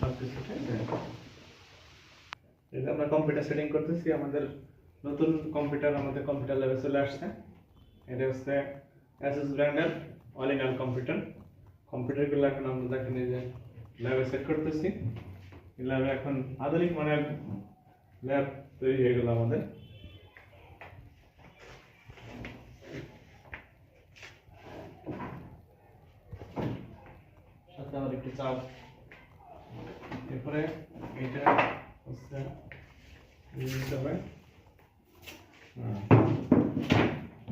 সবকিছু ঠিক আছে। এই যে আমরা কম্পিউটার সেটিং করতেছি, আমাদের নতুন কম্পিউটার আমাদের কম্পিউটার ল্যাবে চলে আসছে। এটা হচ্ছে অ্যাসুস ব্র্যান্ডের অল ইন অল কম্পিউটার। কম্পিউটারগুলো এখন আমরা দেখেন এই যে ল্যাবে সেট করতেছি। এই ল্যাবে এখন আধুনিক মানের ল্যাব তৈরি হয়ে গেল আমাদের। সাথে আমার একটু চাপ, এরপরে এটা হচ্ছে হিসাবে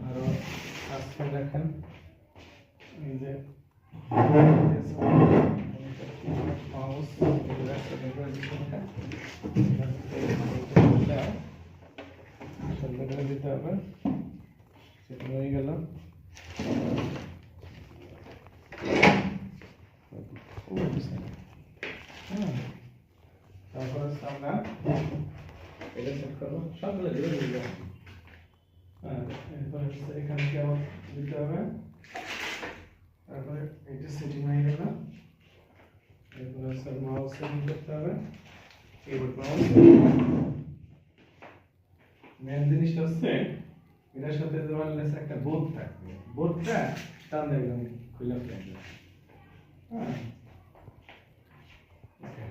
আরো আজকে দেখেন এই যে মাউস দিতে হবে, সেটা হয়ে গেল। তারপর আমরা এটা সেট করবো, সবগুলো দিয়ে দিতে হবে। এরপরে এখানে কেমন দিতে হবে, তারপরে এটা সেটিং হয়ে গেল। এরপরে স্যার মাউস সেটিং করতে হবে, কিবোর্ড মাউস। মেন জিনিসটা হচ্ছে এটার সাথে ওয়্যারলেস একটা বোর্ড থাকবে, বোর্ডটা টান একদম খুলে ফেলবে। হ্যাঁ, ওকে,